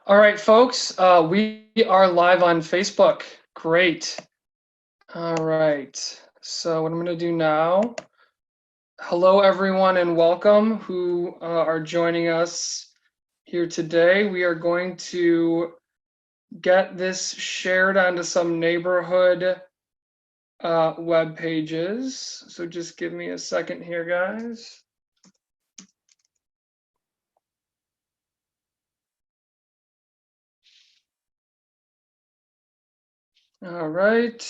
All right, folks, we are live on Facebook. Great. All right. So what I'm going to do now, hello everyone and welcome who are joining us here today. We are going to get this shared onto some neighborhood web pages. So just give me a second here, guys. All right.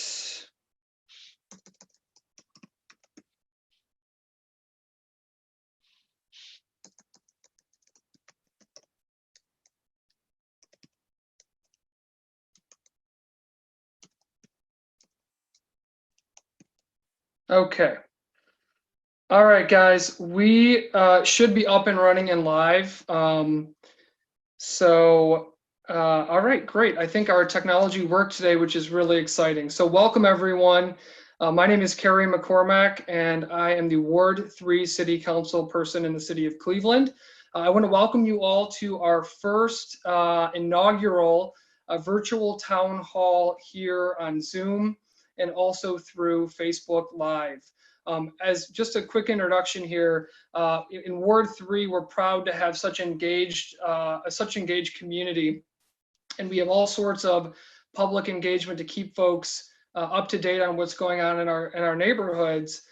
Okay. All right, guys, we should be up and running and live. All right, great. I think our technology worked today, which is really exciting. So welcome, everyone. My name is Kerry McCormack, and I am the Ward 3 City Council person in the city of Cleveland. I want to welcome you all to our first inaugural virtual town hall here on Zoom and also through Facebook Live. As just a quick introduction here, in Ward 3, we're proud to have such engaged community, and we have all sorts of public engagement to keep folks up to date on what's going on in our neighborhoods.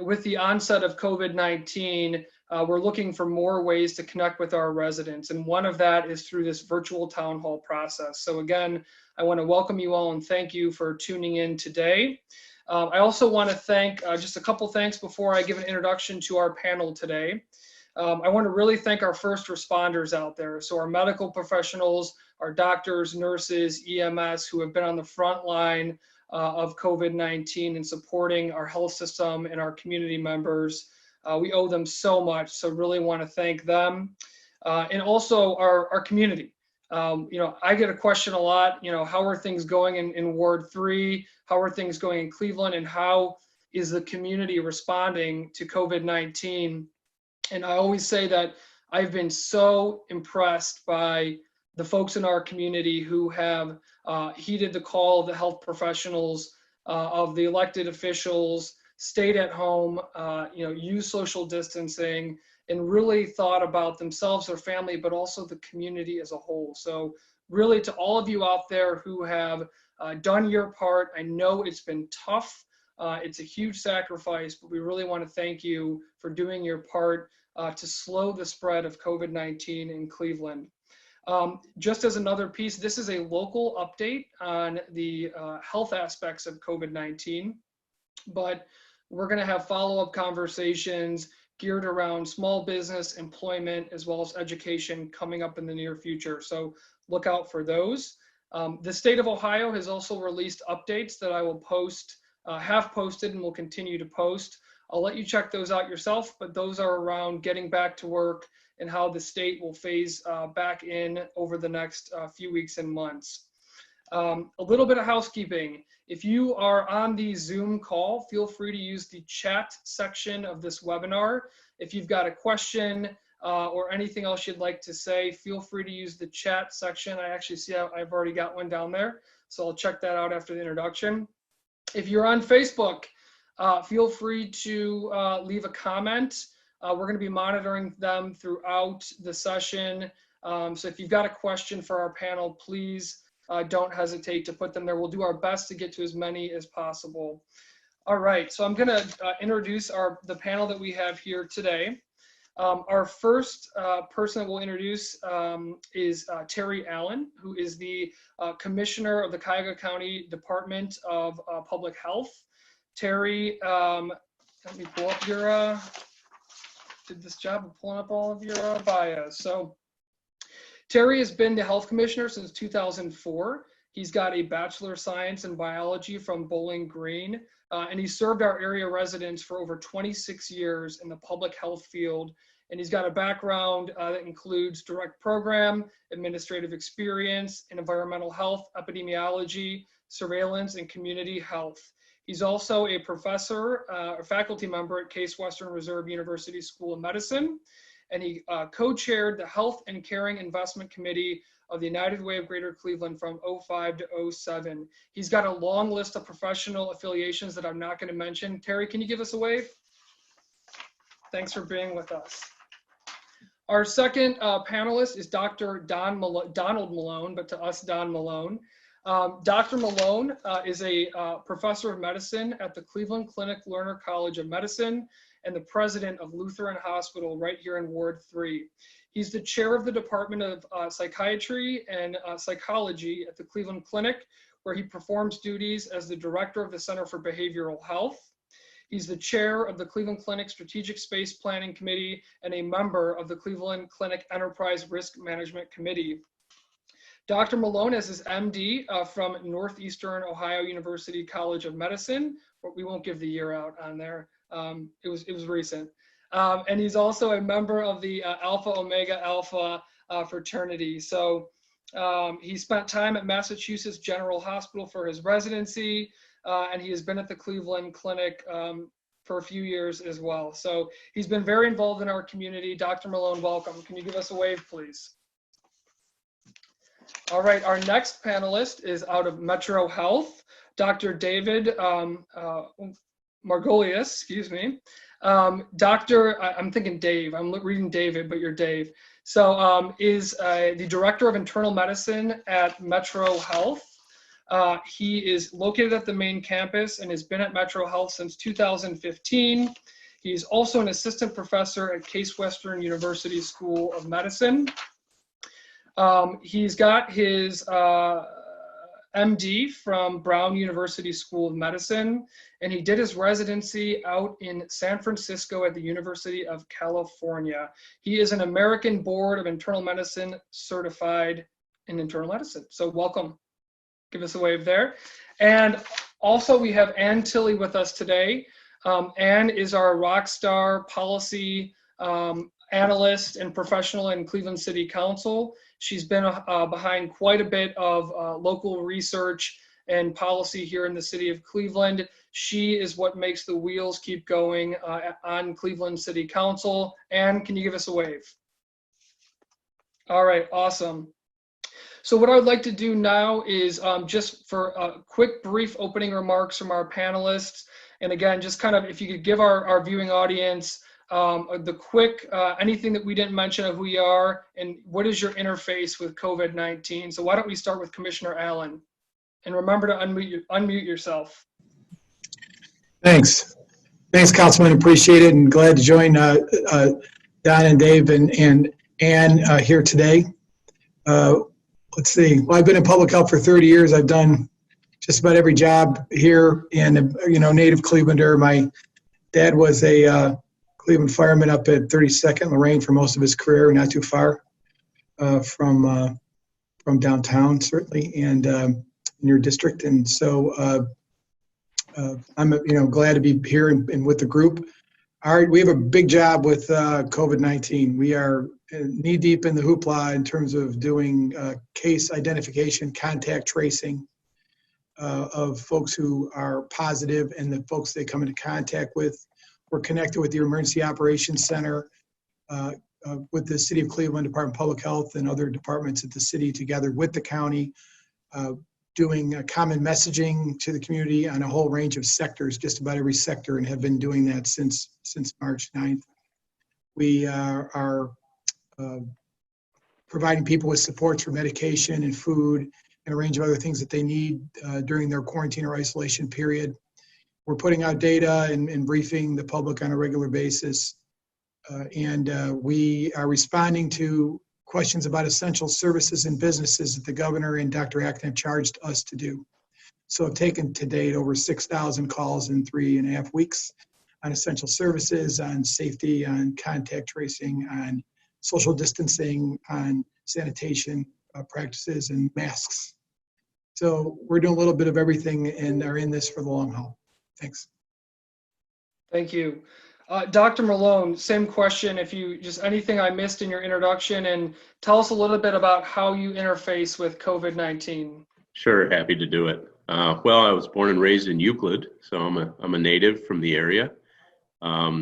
With the onset of COVID-19, we're looking for more ways to connect with our residents, and one of that is through this virtual town hall process. So again, I want to welcome you all and thank you for tuning in today. I also want to thank, just a couple thanks before I give an introduction to our panel today. I want to really thank our first responders out there. So our medical professionals, our doctors, nurses, EMS, who have been on the front line of COVID-19 and supporting our health system and our community members. We owe them so much, so really want to thank them. And also our community. I get a question a lot, how are things going in Ward 3? How are things going in Cleveland? And how is the community responding to COVID-19? And I always say that I've been so impressed by the folks in our community who have heeded the call of the health professionals, of the elected officials, stayed at home, used social distancing, and really thought about themselves, their family, but also the community as a whole. So really to all of you out there who have done your part, I know it's been tough. It's a huge sacrifice, but we really want to thank you for doing your part to slow the spread of COVID-19 in Cleveland. Just as another piece, this is a local update on the health aspects of COVID-19, but we're going to have follow-up conversations geared around small business, employment, as well as education coming up in the near future. So look out for those. The state of Ohio has also released updates that I will post, have posted and will continue to post. I'll let you check those out yourself, but those are around getting back to work and how the state will phase back in over the next few weeks and months. A little bit of housekeeping. If you are on the Zoom call, feel free to use the chat section of this webinar. If you've got a question or anything else you'd like to say, feel free to use the chat section. I actually see I've already got one down there, so I'll check that out after the introduction. If you're on Facebook, feel free to leave a comment. We're going to be monitoring them throughout the session. So if you've got a question for our panel, please don't hesitate to put them there. We'll do our best to get to as many as possible. All right, so I'm going to introduce the panel that we have here today. Our first person that we'll introduce is Terry Allan, who is the Commissioner of the Cuyahoga County Department of Public Health. Terry, let me pull up your, did this job of pulling up all of your bios. So Terry has been the health commissioner since 2004. He's got a Bachelor of Science in Biology from Bowling Green, and he served our area residents for over 26 years in the public health field. And he's got a background that includes direct program, administrative experience in environmental health, epidemiology, surveillance, and community health. He's also a professor, a faculty member at Case Western Reserve University School of Medicine. and he co-chaired the Health and Caring Investment Committee of the United Way of Greater Cleveland from '05 to '07. He's got a long list of professional affiliations that I'm not going to mention. Terry, can you give us a wave? Thanks for being with us. Our second panelist is Dr. Donald Malone, but to us, Don Malone. Dr. Malone is a professor of medicine at the Cleveland Clinic Lerner College of Medicine and the president of Lutheran Hospital right here in Ward 3. He's the chair of the Department of Psychiatry and Psychology at the Cleveland Clinic, where he performs duties as the director of the Center for Behavioral Health. He's the chair of the Cleveland Clinic Strategic Space Planning Committee and a member of the Cleveland Clinic Enterprise Risk Management Committee. Dr. Malone has his MD from Northeastern Ohio University College of Medicine. We won't give the year out on there. It was recent. And he's also a member of the Alpha Omega Alpha fraternity. So he spent time at Massachusetts General Hospital for his residency, and he has been at the Cleveland Clinic for a few years as well. So he's been very involved in our community. Dr. Malone, welcome. Can you give us a wave, please? All right, our next panelist is out of Metro Health, Dr. David Margolius, excuse me. I'm thinking Dave, I'm reading David, but you're Dave. So is the director of internal medicine at Metro Health. He is located at the main campus and has been at Metro Health since 2015. He's also an assistant professor at Case Western University School of Medicine. He's got his MD from Brown University School of Medicine, and he did his residency out in San Francisco at the University of California. He is an American Board of Internal Medicine certified in internal medicine. So welcome. Give us a wave there. And also we have Tillie with us today. Ann is our rock star policy analyst and professional in Cleveland City Council. She's been behind quite a bit of local research and policy here in the city of Cleveland. She is what makes the wheels keep going on Cleveland City Council. Ann, can you give us a wave? All right, awesome. So what I would like to do now is just for quick, brief opening remarks from our panelists. And again, just kind of if you could give our viewing audience the quick, anything that we didn't mention of who you are and what is your interface with COVID-19. So why don't we start with Commissioner Allan? And remember to unmute yourself. Thanks. Thanks, Councilman. Appreciate it and glad to join Don and Dave and Ann here today. Let's see. Well, I've been in public health for 30 years. I've done just about every job here and, native Clevelander. My dad was a Cleveland fireman up at 32nd Lorraine for most of his career, not too far from downtown, certainly, and in your district. And so I'm glad to be here and with the group. We have a big job with COVID-19. We are knee deep in the hoopla in terms of doing case identification, contact tracing of folks who are positive and the folks they come into contact with. We're connected with the Emergency Operations Center, with the City of Cleveland Department of Public Health and other departments at the city together with the county, doing common messaging to the community on a whole range of sectors, just about every sector, and have been doing that since March 9th. We are providing people with supports for medication and food and a range of other things that they need during their quarantine or isolation period. We're putting out data and briefing the public on a regular basis. And we are responding to questions about essential services and businesses that the governor and Dr. Acton have charged us to do. So I've taken to date over 6,000 calls in 3.5 weeks on essential services, on safety, on contact tracing, on social distancing, on sanitation practices and masks. So we're doing a little bit of everything and are in this for the long haul. Thanks. Thank you. Dr. Malone, same question. If you just anything I missed in your introduction, and tell us a little bit about how you interface with COVID-19. Sure, happy to do it. Well, I was born and raised in Euclid, so I'm a native from the area.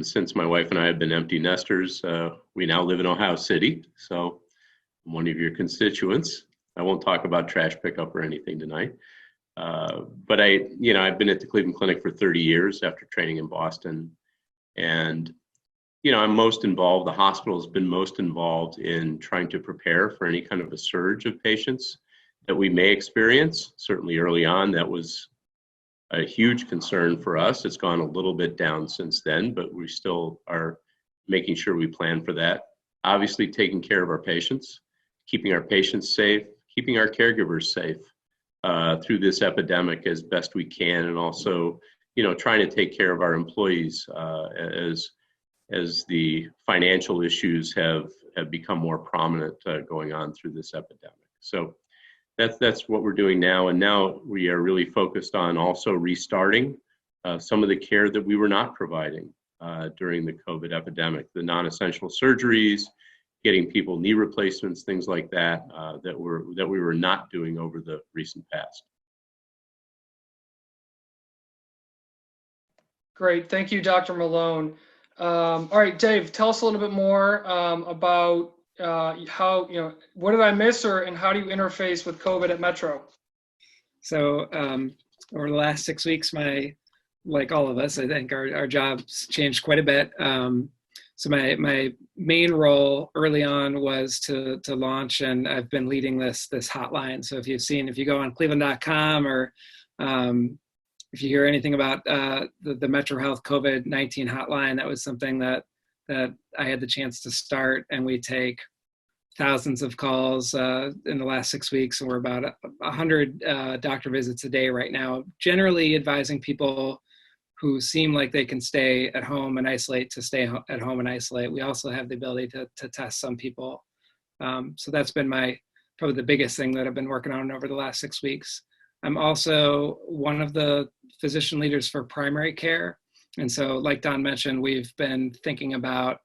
Since my wife and I have been empty nesters, we now live in Ohio City. So I'm one of your constituents. I won't talk about trash pickup or anything tonight. But I've been at the Cleveland Clinic for 30 years after training in Boston. And, I'm most involved, the hospital has been most involved in trying to prepare for any kind of a surge of patients that we may experience. Certainly early on, that was a huge concern for us. It's gone a little bit down since then, but we still are making sure we plan for that. Obviously, taking care of our patients, keeping our patients safe, keeping our caregivers safe through this epidemic as best we can, and also, trying to take care of our employees as the financial issues have become more prominent going on through this epidemic. So that's what we're doing now. And now we are really focused on also restarting some of the care that we were not providing during the COVID epidemic, the non-essential surgeries, getting people knee replacements, things like that, that we were not doing over the recent past. Great, thank you, Dr. Malone. All right, Dave, tell us a little bit more about how, what did I miss, and how do you interface with COVID at Metro? So over the last 6 weeks, like all of us, I think our jobs changed quite a bit. So my main role early on was to launch, and I've been leading this hotline. So if you go on cleveland.com, or if you hear anything about the Metro Health COVID-19 hotline, that was something that I had the chance to start, and we take thousands of calls in the last 6 weeks, and we're about 100 doctor visits a day right now, generally advising people who seem like they can stay at home and isolate to stay at home and isolate. We also have the ability to test some people. So that's been probably the biggest thing that I've been working on over the last 6 weeks. I'm also one of the physician leaders for primary care. And so like Don mentioned, we've been thinking about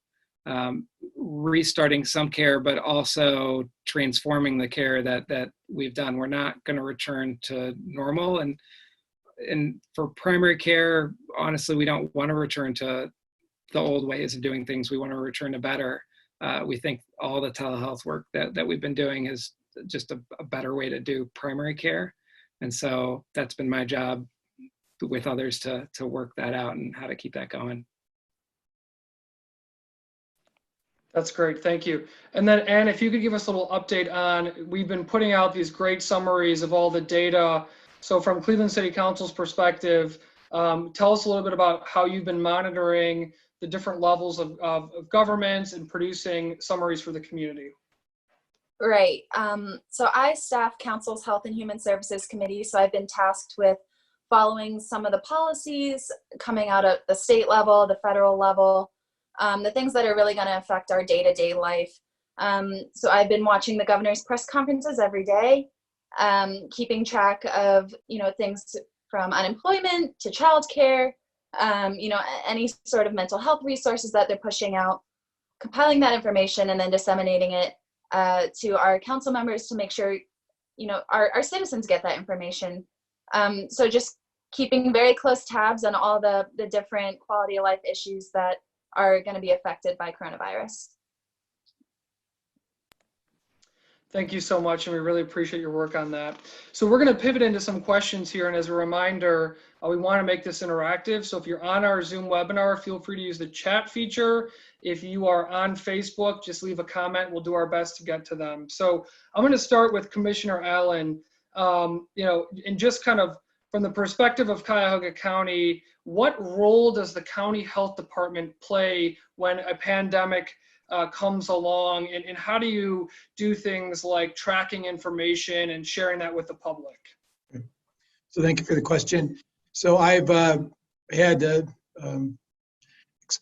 restarting some care, but also transforming the care that we've done. We're not going to return to normal. And for primary care, honestly, we don't want to return to the old ways of doing things. We want to return to better. We think all the telehealth work that we've been doing is just a better way to do primary care. And so that's been my job with others to work that out and how to keep that going. That's great, thank you. And then Ann, if you could give us a little update on, we've been putting out these great summaries of all the data. So from Cleveland City Council's perspective, tell us a little bit about how you've been monitoring the different levels of governments and producing summaries for the community. Right. So I staff Council's Health and Human Services Committee. So I've been tasked with following some of the policies coming out at the state level, the federal level, the things that are really going to affect our day-to-day life. So I've been watching the governor's press conferences every day, keeping track of, things from unemployment to childcare, any sort of mental health resources that they're pushing out, compiling that information and then disseminating it to our council members to make sure, our citizens get that information. So just keeping very close tabs on all the different quality of life issues that are going to be affected by coronavirus. Thank you so much, and we really appreciate your work on that. So we're going to pivot into some questions here, and as a reminder, we want to make this interactive. So if you're on our Zoom webinar, feel free to use the chat feature. If you are on Facebook, just leave a comment. We'll do our best to get to them. So I'm going to start with Commissioner Allan. And just kind of from the perspective of Cuyahoga County, what role does the county health department play when a pandemic comes along, and how do you do things like tracking information and sharing that with the public? So thank you for the question. So I've had to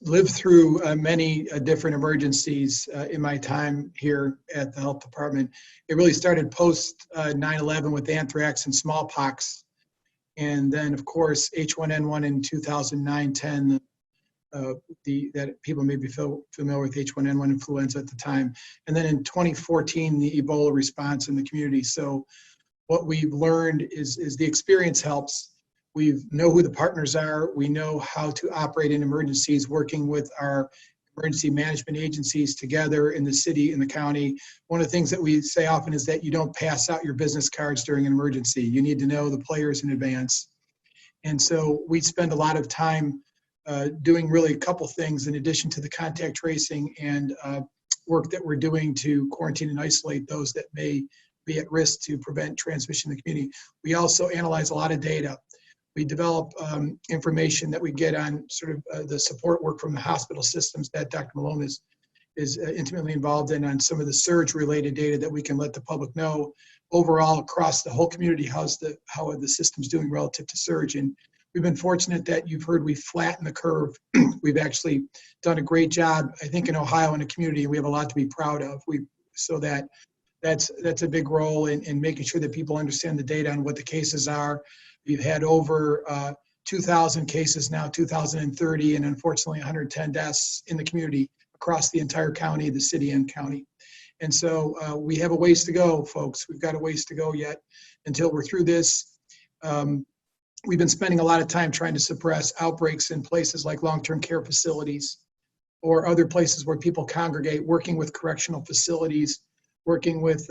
live through many different emergencies in my time here at the health department. It really started post 9/11 with anthrax and smallpox. And then, of course, H1N1 in 2009-10, that people may be familiar with H1N1 influenza at the time. And then in 2014, the Ebola response in the community. So what we've learned is the experience helps, We know who the partners are. We know how to operate in emergencies, working with our emergency management agencies together in the city and the county. One of the things that we say often is that you don't pass out your business cards during an emergency. You need to know the players in advance. And so we spend a lot of time doing really a couple things in addition to the contact tracing and work that we're doing to quarantine and isolate those that may be at risk to prevent transmission in the community. We also analyze a lot of data. We develop information that we get on sort of the support work from the hospital systems that Dr. Malone is intimately involved in, on some of the surge-related data that we can let the public know overall across the whole community how are the systems doing relative to surge. And we've been fortunate that you've heard we flatten the curve. We've actually done a great job, I think, in Ohio in the community, and we have a lot to be proud of. That's a big role in making sure that people understand the data and what the cases are. We've had over 2,000 cases now, 2,030, and unfortunately 110 deaths in the community across the entire county, the city and county. And so we have a ways to go, folks. We've got a ways to go yet until we're through this. We've been spending a lot of time trying to suppress outbreaks in places like long-term care facilities or other places where people congregate, working with correctional facilities, working with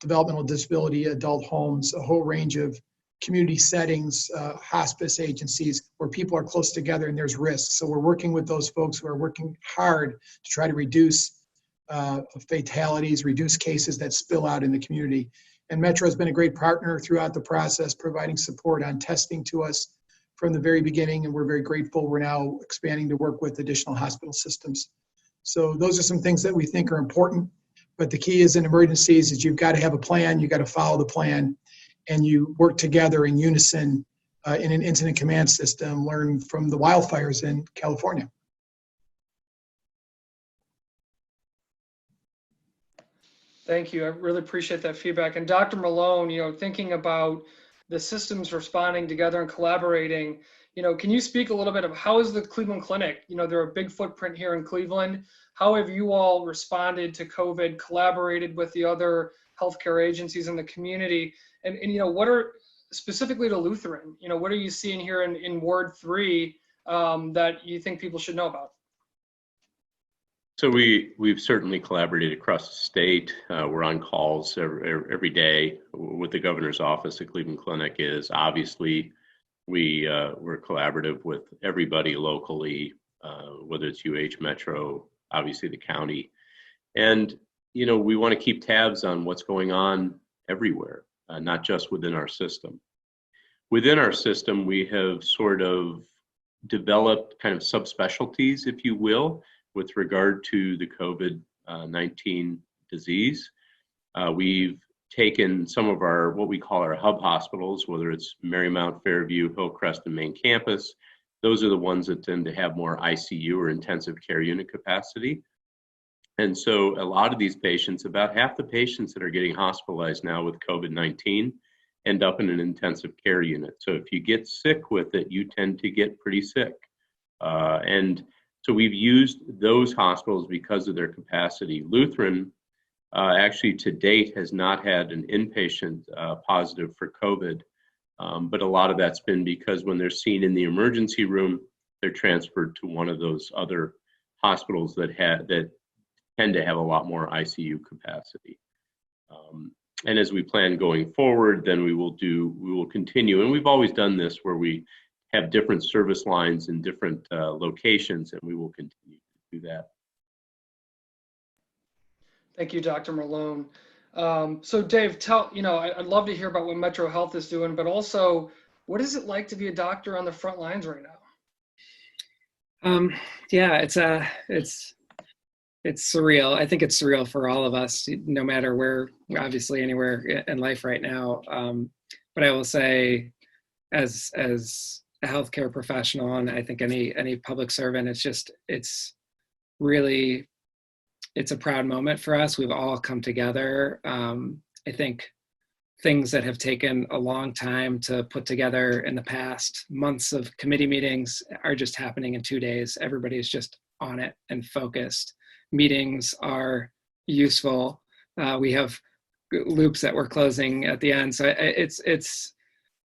developmental disability adult homes, a whole range of community settings, hospice agencies where people are close together and there's risk. So we're working with those folks who are working hard to try to reduce fatalities, reduce cases that spill out in the community. And Metro has been a great partner throughout the process, providing support on testing to us from the very beginning, and we're very grateful. We're now expanding to work with additional hospital systems. So those are some things that we think are important, but the key is in emergencies is you've got to have a plan, you've got to follow the plan, and you work together in unison in an incident command system, learn from the wildfires in California. Thank you. I really appreciate that feedback. And Dr. Malone, thinking about the systems responding together and collaborating, can you speak a little bit of how is the Cleveland Clinic? They're a big footprint here in Cleveland. How have you all responded to COVID, collaborated with the other healthcare agencies in the community? And what are, specifically to Lutheran, what are you seeing here in Ward 3 that you think people should know about? So we've certainly collaborated across the state. We're on calls every day with the governor's office. The Cleveland Clinic is obviously we're collaborative with everybody locally, whether it's Metro, obviously the county, and we want to keep tabs on what's going on everywhere, not just within our system. Within our system, we have sort of developed kind of subspecialties, if you will, with regard to the COVID-19 disease. We've taken some of our, what we call our hub hospitals, whether it's Marymount, Fairview, Hillcrest, and main campus. Those are the ones that tend to have more ICU or intensive care unit capacity. And so a lot of these patients, about half the patients that are getting hospitalized now with COVID-19 end up in an intensive care unit. So if you get sick with it, you tend to get pretty sick. And so we've used those hospitals because of their capacity. Lutheran actually to date has not had an inpatient positive for COVID, but a lot of that's been because when they're seen in the emergency room, they're transferred to one of those other hospitals that tend to have a lot more ICU capacity. And as we plan going forward, then we will continue, and we've always done this where we have different service lines in different locations, and we will continue to do that. Thank you, Dr. Malone. So Dave, I'd love to hear about what Metro Health is doing, but also what is it like to be a doctor on the front lines right now? Yeah, it's surreal. I think it's surreal for all of us, no matter where, obviously anywhere in life right now. But I will say, as a healthcare professional, and I think any public servant, it's a proud moment for us. We've all come together. I think things that have taken a long time to put together in the past months of committee meetings are just happening in 2 days. Everybody's just on it and focused. Meetings are useful. We have loops that we're closing at the end. So it's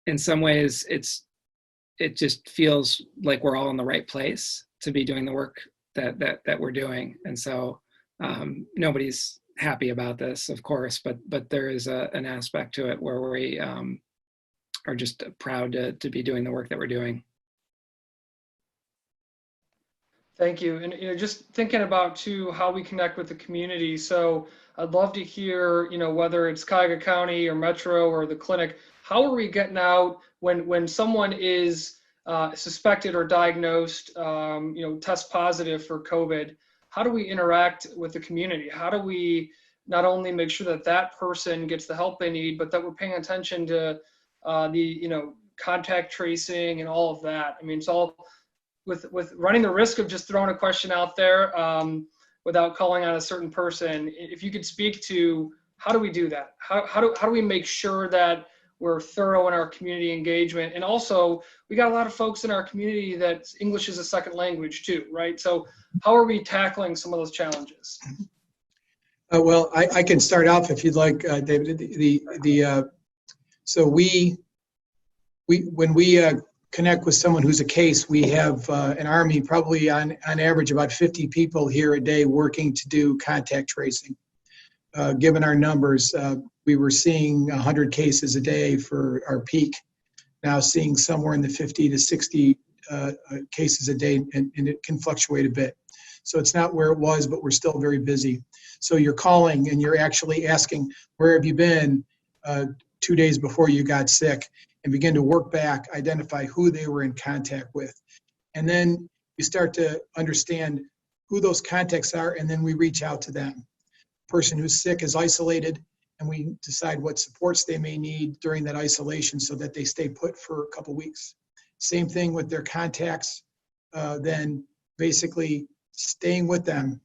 in some ways, it just feels like we're all in the right place to be doing the work that we're doing. And so nobody's happy about this, of course, but there is an aspect to it where we are just proud to be doing the work that we're doing. Thank you. And just thinking about too how we connect with the community. So I'd love to hear, whether it's Cuyahoga County or Metro or the clinic, how are we getting out when someone is suspected or diagnosed, test positive for COVID? How do we interact with the community? How do we not only make sure that that person gets the help they need, but that we're paying attention to the contact tracing and all of that? I mean, it's all with running the risk of just throwing a question out there without calling on a certain person. If you could speak to how do we do that? How do we make sure that we're thorough in our community engagement? And also, we got a lot of folks in our community that English is a second language too, right? So how are we tackling some of those challenges? Well, I can start off if you'd like, David. So when we connect with someone who's a case, we have an army, probably on average about 50 people here a day working to do contact tracing. Given our numbers, we were seeing 100 cases a day for our peak, now seeing somewhere in the 50 to 60 cases a day, and it can fluctuate a bit. So it's not where it was, but we're still very busy. So you're calling and you're actually asking, where have you been 2 days before you got sick? And begin to work back, identify who they were in contact with. And then you start to understand who those contacts are, and then we reach out to them. Person who's sick is isolated, and we decide what supports they may need during that isolation so that they stay put for a couple weeks. Same thing with their contacts, then basically staying with them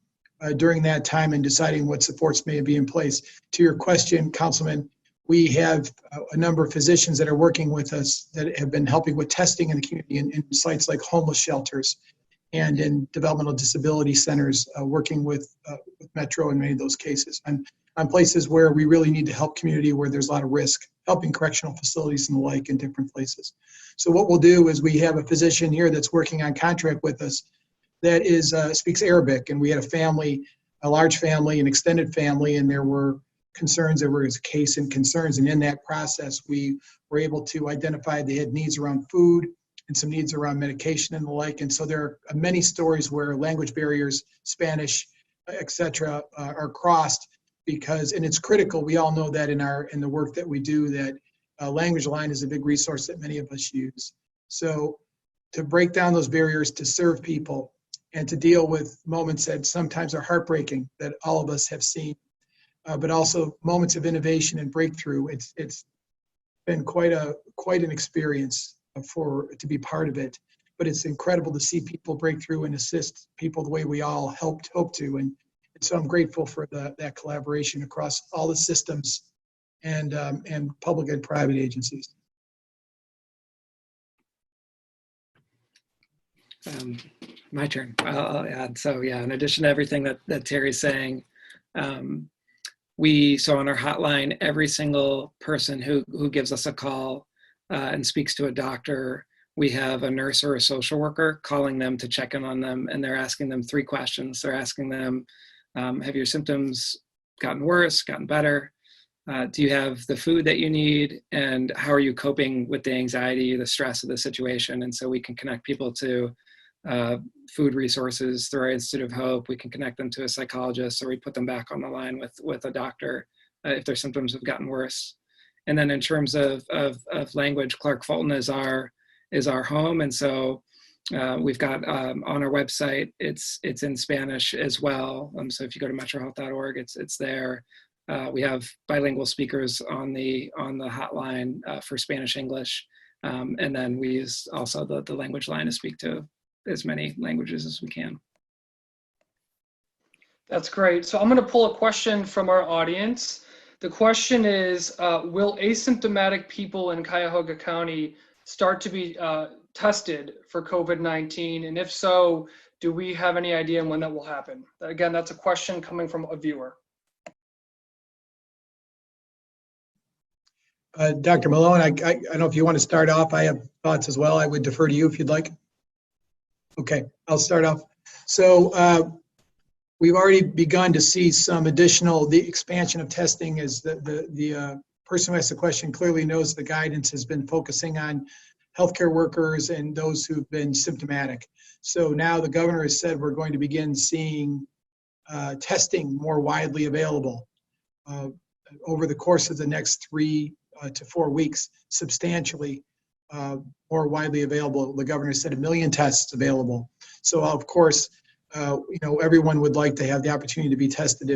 during that time and deciding what supports may be in place. To your question, Councilman, we have a number of physicians that are working with us that have been helping with testing in the community in sites like homeless shelters and in developmental disability centers, working with Metro in many of those cases. And on places where we really need to help community where there's a lot of risk, helping correctional facilities and the like in different places. So what we'll do is we have a physician here that's working on contract with us that speaks Arabic, and we had a large family, an extended family, and there were concerns. There was a case and concerns, and in that process we were able to identify they had needs around food and some needs around medication and the like. And so there are many stories where language barriers, Spanish, etc., are crossed and it's critical. We all know that in the work that we do, that Language Line is a big resource that many of us use. So to break down those barriers, to serve people, and to deal with moments that sometimes are heartbreaking that all of us have seen. But also moments of innovation and breakthrough. It's been quite an experience to be part of it. But it's incredible to see people break through and assist people the way we all hope to. And so I'm grateful for that collaboration across all the systems and public and private agencies. My turn. I'll add. So yeah, in addition to everything that Terry's saying, so on our hotline, every single person who gives us a call and speaks to a doctor, we have a nurse or a social worker calling them to check in on them, and they're asking them 3 questions. They're asking them, have your symptoms gotten worse, gotten better? Do you have the food that you need? And how are you coping with the anxiety, the stress of the situation? And so we can connect people to food resources through our Institute of Hope. We can connect them to a psychologist, or we put them back on the line with a doctor if their symptoms have gotten worse. And then in terms of language, Clark Fulton is our home, and so we've got on our website it's in Spanish as well. So if you go to metrohealth.org, it's there. We have bilingual speakers on the hotline for Spanish English, and then we use also the language line to speak to as many languages as we can. That's great. So I'm going to pull a question from our audience. The question is, will asymptomatic people in Cuyahoga County start to be tested for COVID-19? And if so, do we have any idea when that will happen? Again, that's a question coming from a viewer. Dr. Malone, I don't know if you want to start off. I have thoughts as well. I would defer to you if you'd like. Okay, I'll start off. So we've already begun to see some the expansion of testing, as the person who asked the question clearly knows the guidance has been focusing on healthcare workers and those who've been symptomatic. So now the governor has said we're going to begin seeing testing more widely available over the course of the next 3 to 4 weeks, substantially more widely available. The governor said 1 million tests available. So of course, everyone would like to have the opportunity to be tested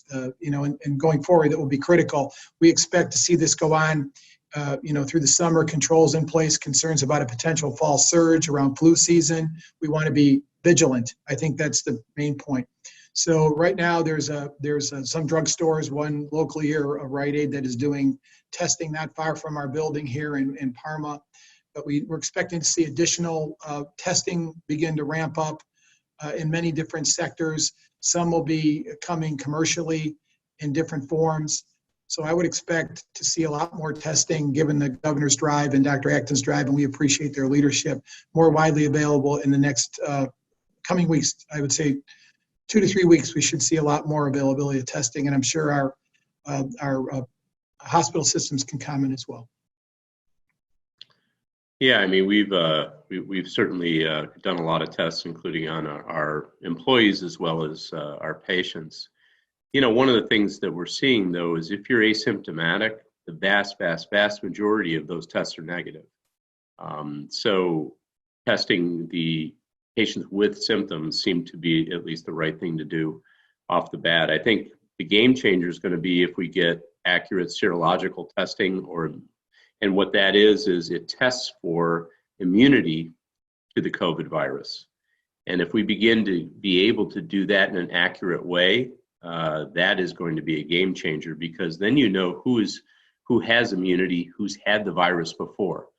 and going forward, that will be critical. We expect to see this go on, through the summer, controls in place, concerns about a potential fall surge around flu season. We want to be vigilant. I think that's the main point. So right now there's some drugstores, one locally here, a Rite Aid, that is doing testing not far from our building here in Parma. But we're expecting to see additional testing begin to ramp up in many different sectors. Some will be coming commercially in different forms. So I would expect to see a lot more testing, given the governor's drive and Dr. Acton's drive, and we appreciate their leadership, more widely available in the next coming weeks. I would say 2 to 3 weeks, we should see a lot more availability of testing, and I'm sure our hospital systems can comment as well. Yeah, I mean, we've certainly done a lot of tests, including on our employees as well as our patients. One of the things that we're seeing, though, is if you're asymptomatic, the vast majority of those tests are negative. So testing the patients with symptoms seem to be at least the right thing to do off the bat. I think the game changer is going to be if we get accurate serological testing, and what that is it tests for immunity to the COVID virus. And if we begin to be able to do that in an accurate way, that is going to be a game changer, because then who has immunity, who's had the virus before.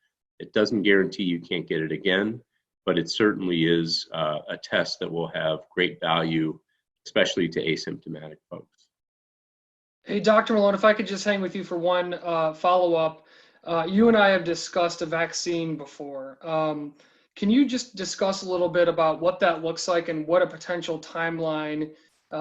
It doesn't guarantee you can't get it again, but it certainly is a test that will have great value, especially to asymptomatic folks. Hey, Dr. Malone, if I could just hang with you for one follow-up. You and I have discussed a vaccine before. Can you just discuss a little bit about what that looks like and what a potential timeline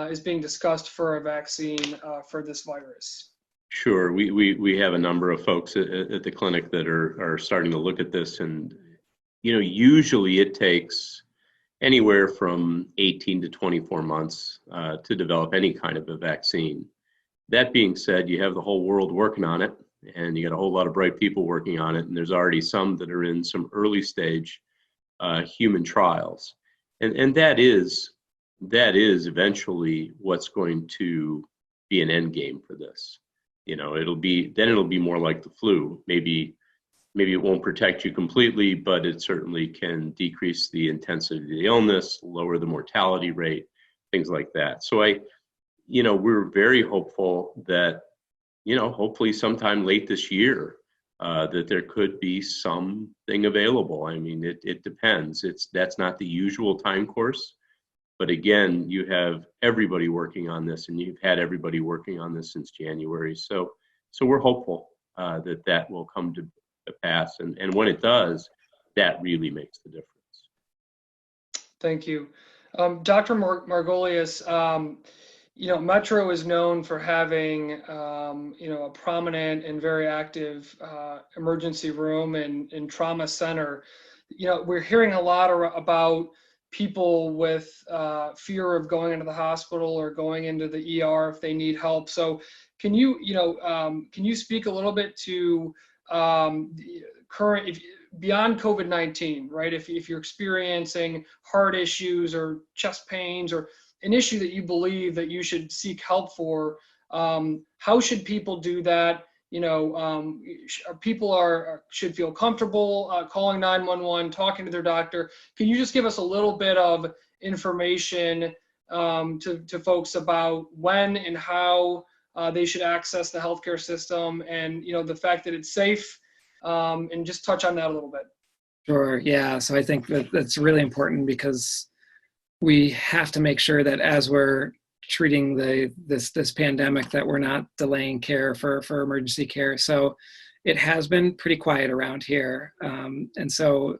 is being discussed for a vaccine for this virus? Sure. We have a number of folks at the clinic that are starting to look at this, and usually it takes anywhere from 18 to 24 months to develop any kind of a vaccine. That being said, you have the whole world working on it, and you got a whole lot of bright people working on it, and there's already some that are in some early stage human trials, and that is eventually what's going to be an end game for this. It'll be more like the flu. Maybe it won't protect you completely, but it certainly can decrease the intensity of the illness, lower the mortality rate, things like that. So we're very hopeful that, hopefully sometime late this year, that there could be something available. I mean, it depends. That's not the usual time course, but again, you have everybody working on this, and you've had everybody working on this since January. So we're hopeful that will come to pass, and when it does, that really makes the difference. Thank you. Dr. Margolius, Metro is known for having, a prominent and very active emergency room and trauma center. We're hearing a lot about people with fear of going into the hospital or going into the ER if they need help. So can you speak a little bit to current, beyond COVID-19, right? If you're experiencing heart issues or chest pains or an issue that you believe that you should seek help for, how should people do that? People should feel comfortable calling 911, talking to their doctor. Can you just give us a little bit of information to folks about when and how they should access the healthcare system, and the fact that it's safe, and just touch on that a little bit? Sure. Yeah. So I think that's really important, because we have to make sure that as we're treating this pandemic, that we're not delaying care for emergency care. So it has been pretty quiet around here. And so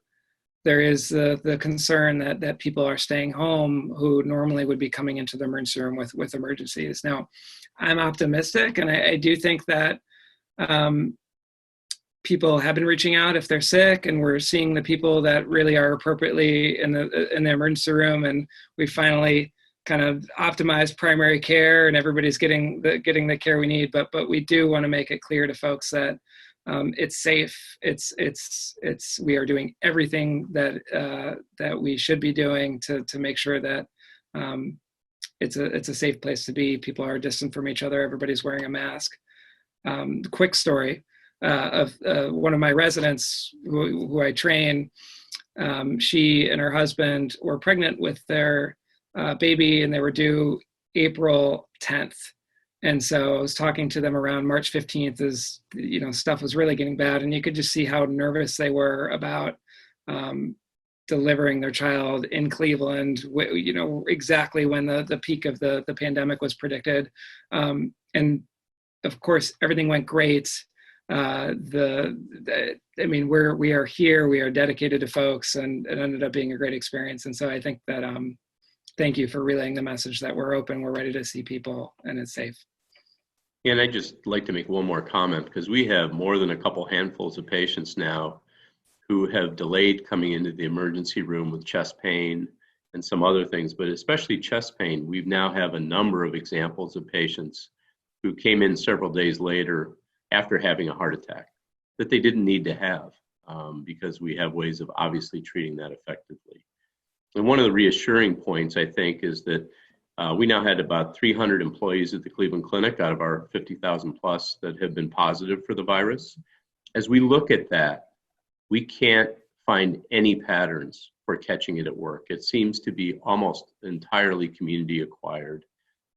there is the concern that people are staying home who normally would be coming into the emergency room with emergencies. Now, I'm optimistic, and I do think that people have been reaching out if they're sick, and we're seeing the people that really are appropriately in the emergency room, and we finally kind of optimized primary care, and everybody's getting the care we need. But we do want to make it clear to folks that it's safe. We are doing everything that we should be doing to make sure that it's a safe place to be. People are distant from each other. Everybody's wearing a mask. Quick story of one of my residents who I train. She and her husband were pregnant with their baby, and they were due April 10th. And so I was talking to them around March 15th as, stuff was really getting bad. And you could just see how nervous they were about delivering their child in Cleveland, exactly when the peak of the pandemic was predicted. And of course, everything went great. We are here, we are dedicated to folks, and it ended up being a great experience. And so I think that, thank you for relaying the message that we're open, we're ready to see people, and it's safe. And I'd just like to make one more comment, because we have more than a couple handfuls of patients now who have delayed coming into the emergency room with chest pain and some other things, but especially chest pain. We now have a number of examples of patients who came in several days later after having a heart attack that they didn't need to have, because we have ways of obviously treating that effectively. And one of the reassuring points, I think, is that we now had about 300 employees at the Cleveland Clinic out of our 50,000 plus that have been positive for the virus. As we look at that, we can't find any patterns for catching it at work. It seems to be almost entirely community acquired.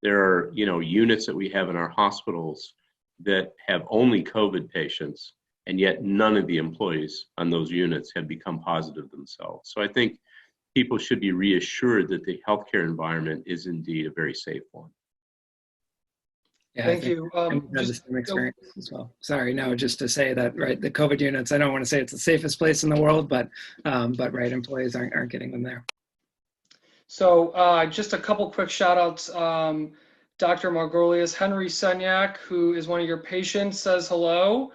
There are, units that we have in our hospitals that have only COVID patients, and yet none of the employees on those units have become positive themselves. So I think people should be reassured that the healthcare environment is indeed a very safe one. Yeah, Thank you. Had the same experience as well. Sorry, no, just to say that, right, the COVID units, I don't want to say it's the safest place in the world, but right, employees aren't getting them there. So just a couple quick shout outs. Dr. Margolius, Henry Senyak, who is one of your patients, says hello.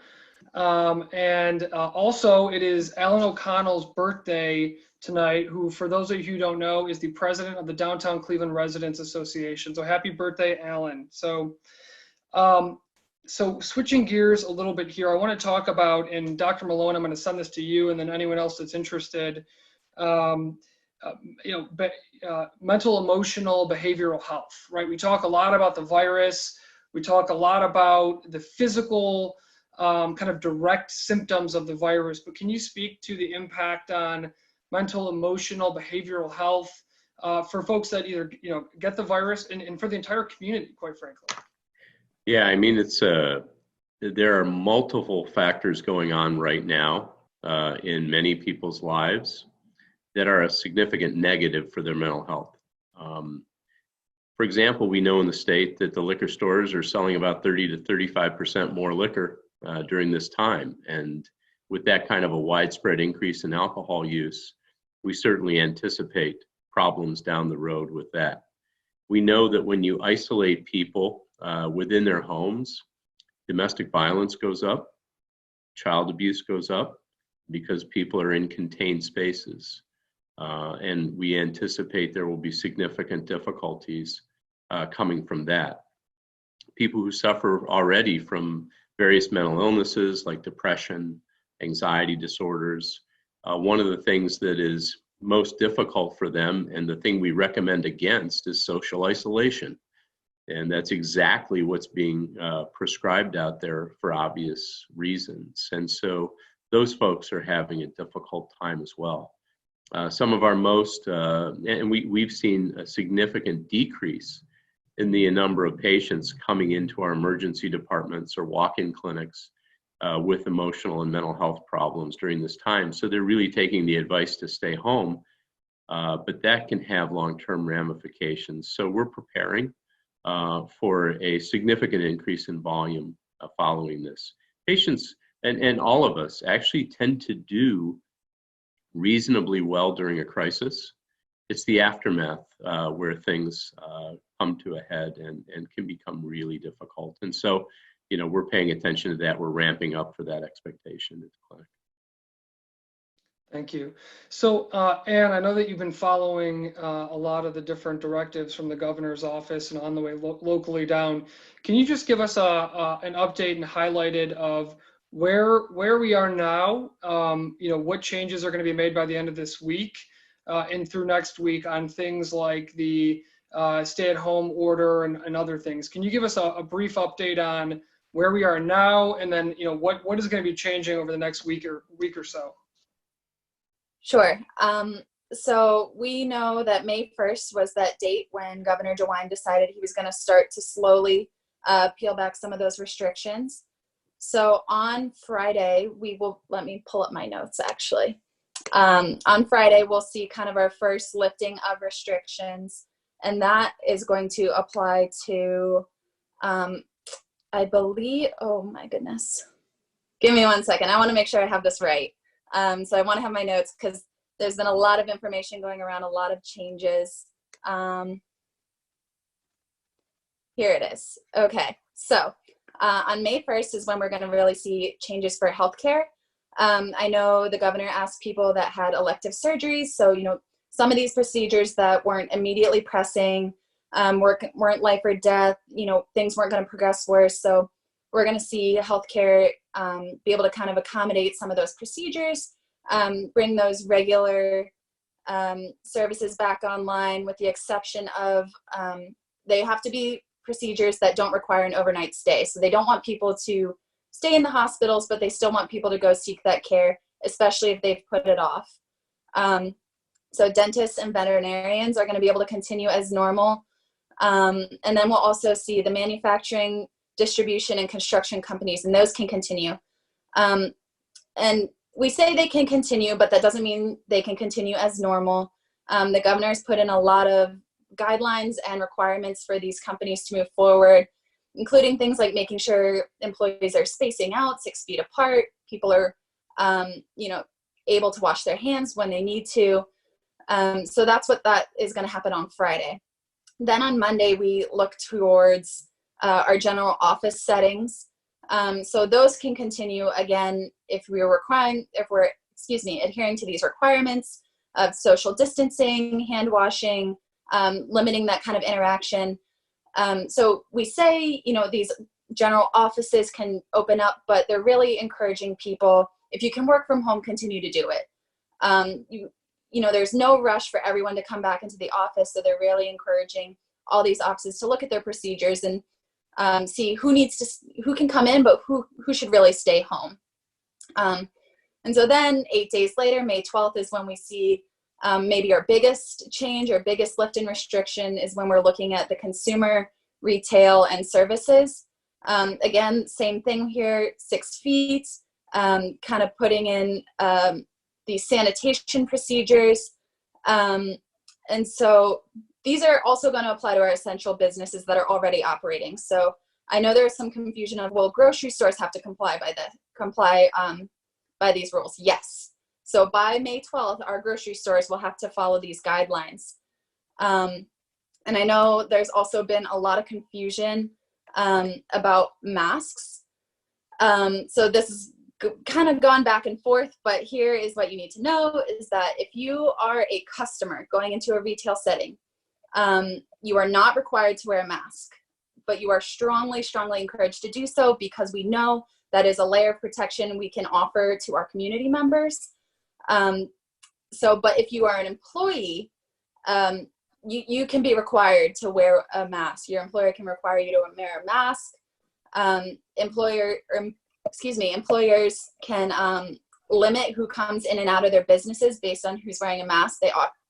And also it is Allan O'Connell's birthday tonight, who, for those of you who don't know, is the president of the Downtown Cleveland Residents Association. So happy birthday, Allan. So switching gears a little bit here, I want to talk about, and Dr. Malone, I'm going to send this to you and then anyone else that's interested, mental, emotional, behavioral health, right? We talk a lot about the virus. We talk a lot about the physical kind of direct symptoms of the virus, but can you speak to the impact on mental, emotional, behavioral health for folks that either, get the virus and for the entire community, quite frankly? Yeah, I mean, there are multiple factors going on right now in many people's lives that are a significant negative for their mental health. For example, we know in the state that the liquor stores are selling about 30 to 35% more liquor during this time. And with that kind of a widespread increase in alcohol use, we certainly anticipate problems down the road with that. We know that when you isolate people within their homes, domestic violence goes up, child abuse goes up, because people are in contained spaces. And we anticipate there will be significant difficulties coming from that. People who suffer already from various mental illnesses like depression, anxiety disorders, one of the things that is most difficult for them, and the thing we recommend against, is social isolation. And that's exactly what's being prescribed out there for obvious reasons. And so those folks are having a difficult time as well. Some of our most, and we've seen a significant decrease in the number of patients coming into our emergency departments or walk-in clinics with emotional and mental health problems during this time. So they're really taking the advice to stay home, but that can have long-term ramifications. So we're preparing for a significant increase in volume following this. Patients and all of us actually tend to do reasonably well during a crisis. It's the aftermath where things come to a head and can become really difficult. And so, we're paying attention to that. We're ramping up for that expectation at the clinic. Thank you. So, Ann, I know that you've been following a lot of the different directives from the governor's office and on the way locally down. Can you just give us an update and highlighted of where we are now? What changes are going to be made by the end of this week and through next week on things like the stay-at-home order and other things. Can you give us a brief update on where we are now, and then what is going to be changing over the next week or so? Sure. So we know that May 1st was that date when Governor DeWine decided he was going to start to slowly peel back some of those restrictions. So on Friday, let me pull up my notes actually. On Friday, we'll see kind of our first lifting of restrictions, and that is going to apply to, I believe, oh my goodness. Give me 1 second. I want to make sure I have this right. So I want to have my notes because there's been a lot of information going around, a lot of changes. Here it is. Okay, so on May 1st is when we're going to really see changes for healthcare. I know the governor asked people that had elective surgeries, so some of these procedures that weren't immediately pressing, weren't life or death, things weren't going to progress worse. So we're going to see healthcare be able to kind of accommodate some of those procedures, bring those regular services back online, with the exception of they have to be procedures that don't require an overnight stay. So they don't want people to stay in the hospitals, but they still want people to go seek that care, especially if they've put it off. So dentists and veterinarians are going to be able to continue as normal. And then we'll also see the manufacturing, distribution, and construction companies, and those can continue. And we say they can continue, but that doesn't mean they can continue as normal. The governor's put in a lot of guidelines and requirements for these companies to move forward, including things like making sure employees are spacing out 6 feet apart, people are, able to wash their hands when they need to. So that's what that is going to happen on Friday. Then on Monday, we look towards our general office settings. So those can continue again if we're adhering to these requirements of social distancing, hand washing, limiting that kind of interaction. So we say, these general offices can open up, but they're really encouraging people, if you can work from home, continue to do it. There's no rush for everyone to come back into the office, so they're really encouraging all these offices to look at their procedures and see who can come in, but who should really stay home. And so then 8 days later, May 12th is when we see maybe our biggest change, our biggest lift in restriction is when we're looking at the consumer, retail, and services. Again, same thing here, 6 feet, kind of putting in these sanitation procedures. And so these are also going to apply to our essential businesses that are already operating. So I know there's some confusion of, well, grocery stores have to comply by these rules. Yes. So by May 12th, our grocery stores will have to follow these guidelines. And I know there's also been a lot of confusion about masks. So this is kind of gone back and forth, but here is what you need to know is that if you are a customer going into a retail setting, you are not required to wear a mask, but you are strongly, strongly encouraged to do so because we know that is a layer of protection we can offer to our community members. But if you are an employee, you can be required to wear a mask. Your employer can require you to wear a mask. Employers can limit who comes in and out of their businesses based on who's wearing a mask.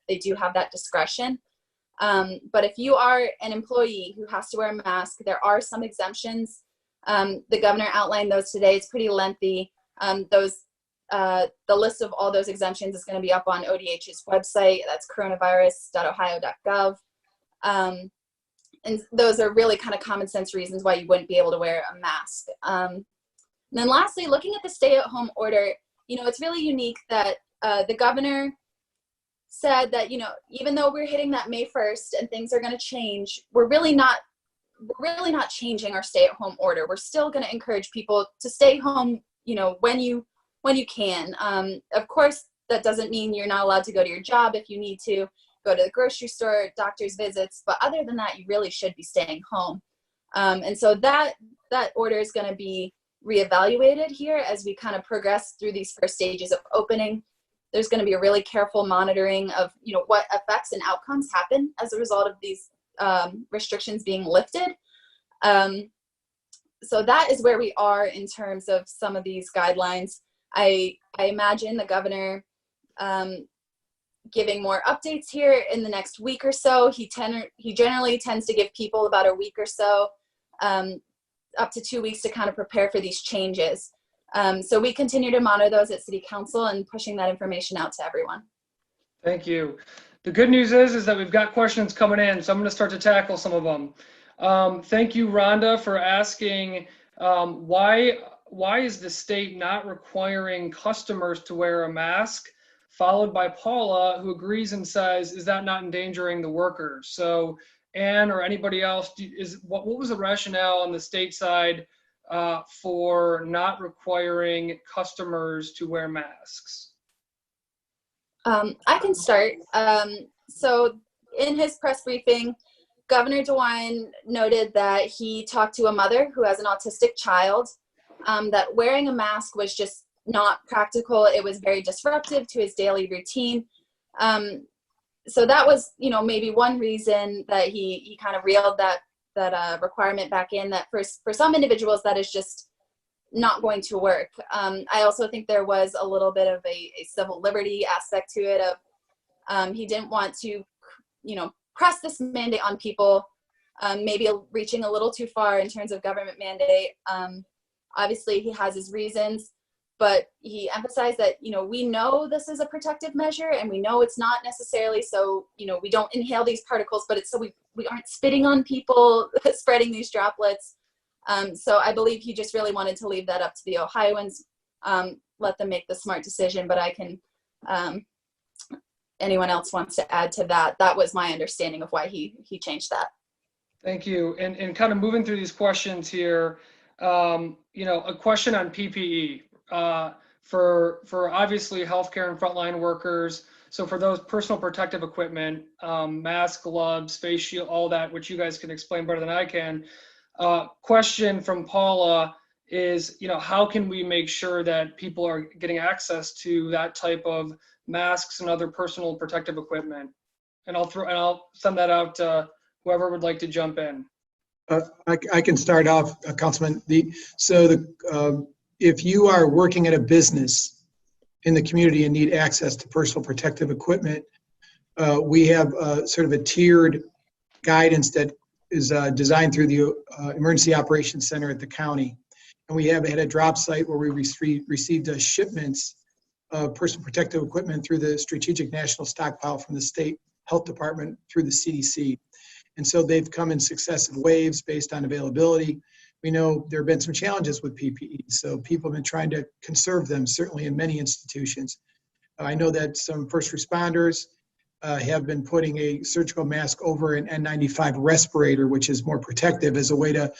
They do have that discretion. But if you are an employee who has to wear a mask, there are some exemptions. The governor outlined those today. It's pretty lengthy. The list of all those exemptions is going to be up on ODH's website. That's coronavirus.ohio.gov. And those are really kind of common sense reasons why you wouldn't be able to wear a mask. And then lastly, looking at the stay-at-home order, it's really unique that the governor said that, even though we're hitting that May 1st and things are going to change, we're really not changing our stay-at-home order. We're still going to encourage people to stay home, when you can. Of course, that doesn't mean you're not allowed to go to your job if you need to, go to the grocery store, doctor's visits, but other than that, you really should be staying home. And so that order is going to be reevaluated here as we kind of progress through these first stages of opening. There's going to be a really careful monitoring of, what effects and outcomes happen as a result of these restrictions being lifted. So that is where we are in terms of some of these guidelines. I imagine the governor giving more updates here in the next week or so. He generally tends to give people about a week or so, up to 2 weeks to kind of prepare for these changes. So we continue to monitor those at City Council and pushing that information out to everyone. Thank you. The good news is that we've got questions coming in, so I'm going to start to tackle some of them. Thank you, Rhonda, for asking why is the state not requiring customers to wear a mask? Followed by Paula, who agrees and says, is that not endangering the workers? So Anne or anybody else, what was the rationale on the state side for not requiring customers to wear masks? I can start. So in his press briefing, Governor DeWine noted that he talked to a mother who has an autistic child, that wearing a mask was just not practical. It was very disruptive to his daily routine. So that was, maybe one reason that he kind of reeled that requirement back in, that for some individuals that is just not going to work. I also think there was a little bit of a civil liberty aspect to it of he didn't want to, press this mandate on people, maybe reaching a little too far in terms of government mandate. Obviously he has his reasons, but he emphasized that, we know this is a protective measure and we know it's not necessarily so, we don't inhale these particles, but it's so we aren't spitting on people, spreading these droplets. So I believe he just really wanted to leave that up to the Ohioans, let them make the smart decision, but I can, anyone else wants to add to that, that was my understanding of why he changed that. Thank you. And kind of moving through these questions here, a question on PPE. For obviously healthcare and frontline workers. So for those personal protective equipment, mask, gloves, face shield, all that, which you guys can explain better than I can. Question from Paula is, how can we make sure that people are getting access to that type of masks and other personal protective equipment? And I'll send that out to whoever would like to jump in. I can start off, Councilman. If you are working at a business in the community and need access to personal protective equipment, we have sort of a tiered guidance that is designed through the Emergency Operations Center at the county. And we have had a drop site where we received shipments of personal protective equipment through the Strategic National Stockpile from the State Health Department through the CDC. And so they've come in successive waves based on availability. We know there have been some challenges with PPE, so people have been trying to conserve them, certainly in many institutions. I know that some first responders have been putting a surgical mask over an N95 respirator, which is more protective, as a way to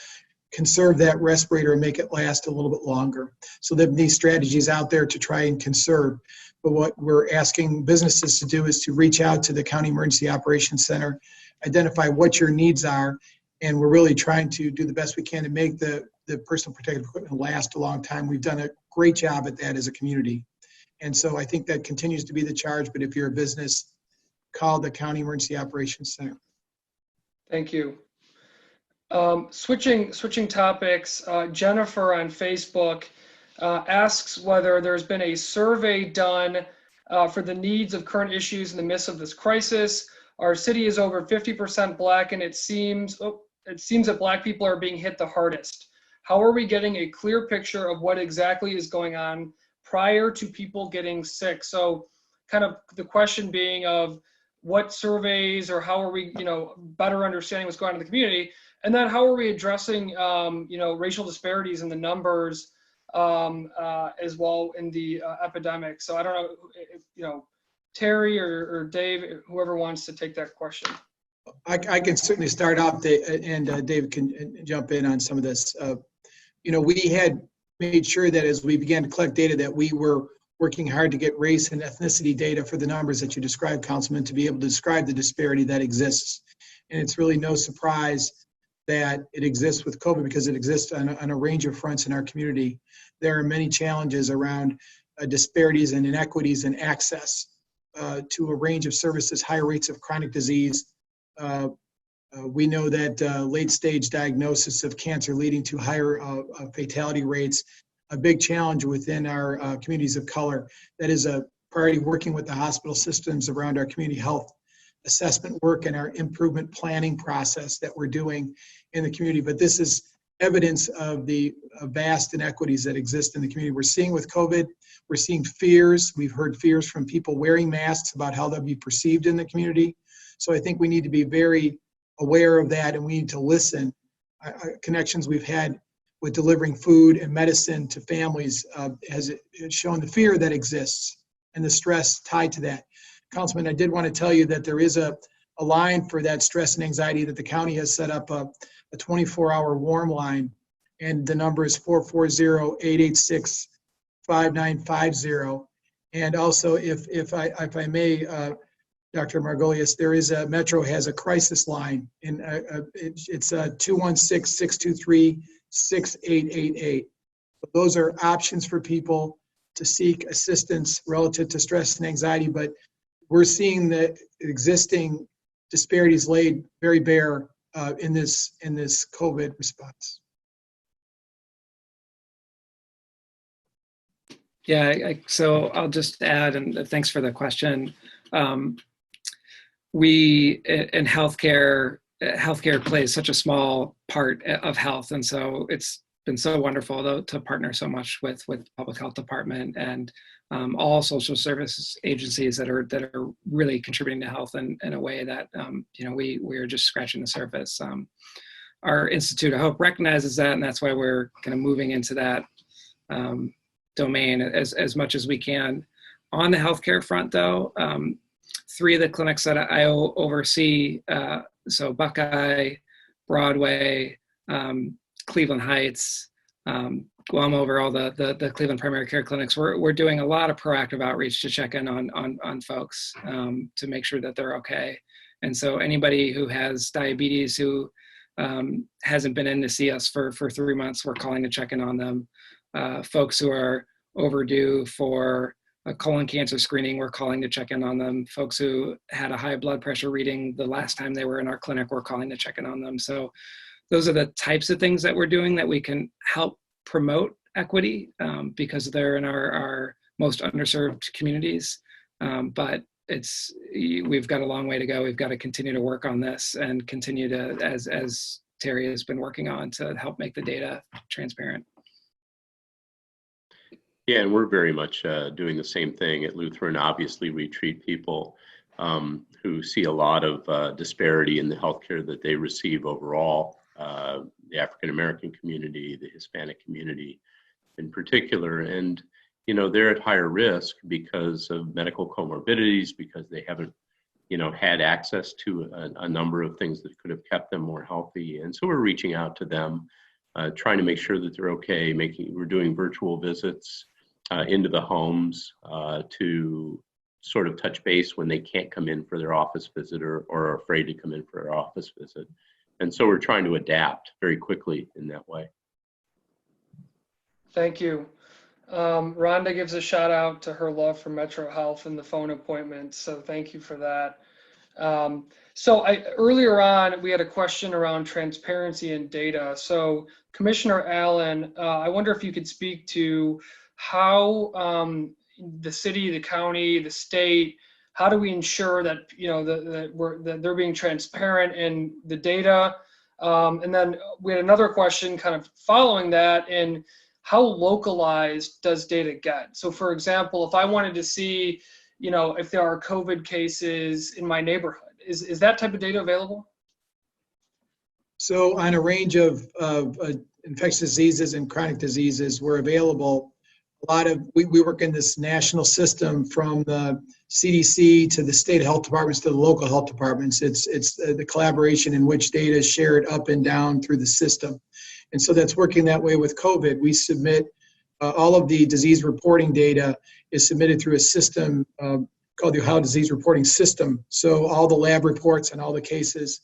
conserve that respirator and make it last a little bit longer. So there are these strategies out there to try and conserve. But what we're asking businesses to do is to reach out to the County Emergency Operations Center, identify what your needs are, and we're really trying to do the best we can to make the personal protective equipment last a long time. We've done a great job at that as a community. And so I think that continues to be the charge, but if you're a business, call the County Emergency Operations Center. Thank you. Switching topics, Jennifer on Facebook asks whether there's been a survey done for the needs of current issues in the midst of this crisis. Our city is over 50% Black, and it seems that Black people are being hit the hardest. How are we getting a clear picture of what exactly is going on prior to people getting sick? So kind of the question being of what surveys, or how are we, better understanding what's going on in the community? And then how are we addressing, racial disparities in the numbers as well in the epidemic. So I don't know if, Terry or Dave, whoever wants to take that question. I can certainly start off, and Dave can jump in on some of this. We had made sure that as we began to collect data that we were working hard to get race and ethnicity data for the numbers that you described, Councilman, to be able to describe the disparity that exists. And it's really no surprise that it exists with COVID because it exists on a range of fronts in our community. There are many challenges around disparities and inequities in access to a range of services, higher rates of chronic disease. We know that late stage diagnosis of cancer leading to higher fatality rates, a big challenge within our communities of color. That is a priority, working with the hospital systems around our community health assessment work and our improvement planning process that we're doing in the community. But this is evidence of the vast inequities that exist in the community. We're seeing with COVID, we're seeing fears. We've heard fears from people wearing masks about how they'll be perceived in the community. So I think we need to be very aware of that, and we need to listen. Connections we've had with delivering food and medicine to families has shown the fear that exists and the stress tied to that. Councilman, I did want to tell you that there is a line for that stress and anxiety that the county has set up, a 24-hour warm line, and the number is 440-886-5950. And also, if I may, Dr. Margolius, there is Metro has a crisis line, and it's 216-623-6888. Those are options for people to seek assistance relative to stress and anxiety, but we're seeing the existing disparities laid very bare in this COVID response. Yeah, so I'll just add, and thanks for the question. We in healthcare plays such a small part of health, and so it's been so wonderful to partner so much with public health department and all social services agencies that are really contributing to health in a way that we are just scratching the surface. Our Institute of Hope recognizes that, and that's why we're kind of moving into that domain as much as we can. On the healthcare front, though, 3 of the clinics that I oversee, so Buckeye, Broadway, Cleveland Heights, Guam, over all the Cleveland primary care clinics, we're doing a lot of proactive outreach to check in on folks to make sure that they're okay. And so anybody who has diabetes who hasn't been in to see us for 3 months, we're calling to check in on them. Folks who are overdue for a colon cancer screening, we're calling to check in on them. Folks who had a high blood pressure reading the last time they were in our clinic, we're calling to check in on them. So those are the types of things that we're doing that we can help promote equity because they're in our most underserved communities. But we've got a long way to go. We've got to continue to work on this and continue to, as Terry has been working on, to help make the data transparent. Yeah, and we're very much doing the same thing at Lutheran. Obviously, we treat people who see a lot of disparity in the healthcare that they receive overall. The African-American community, the Hispanic community in particular, and they're at higher risk because of medical comorbidities, because they haven't had access to a number of things that could have kept them more healthy. And so we're reaching out to them, trying to make sure that they're okay. We're doing virtual visits into the homes to sort of touch base when they can't come in for their office visit or are afraid to come in for their office visit. And so we're trying to adapt very quickly in that way. Thank you. Rhonda gives a shout out to her love for Metro Health and the phone appointments. So thank you for that. Earlier on, we had a question around transparency and data. So Commissioner Allan, I wonder if you could speak to how the city, the county, the state, how do we ensure that that they're being transparent in the data? And then we had another question kind of following that, in how localized does data get? So for example, if I wanted to see, if there are COVID cases in my neighborhood, is that type of data available? So on a range of infectious diseases and chronic diseases were available, we work in this national system from the CDC to the state health departments to the local health departments. It's the collaboration in which data is shared up and down through the system. And so that's working that way with COVID. We submit all of the disease reporting data is submitted through a system called the Ohio Disease Reporting System. So all the lab reports and all the cases,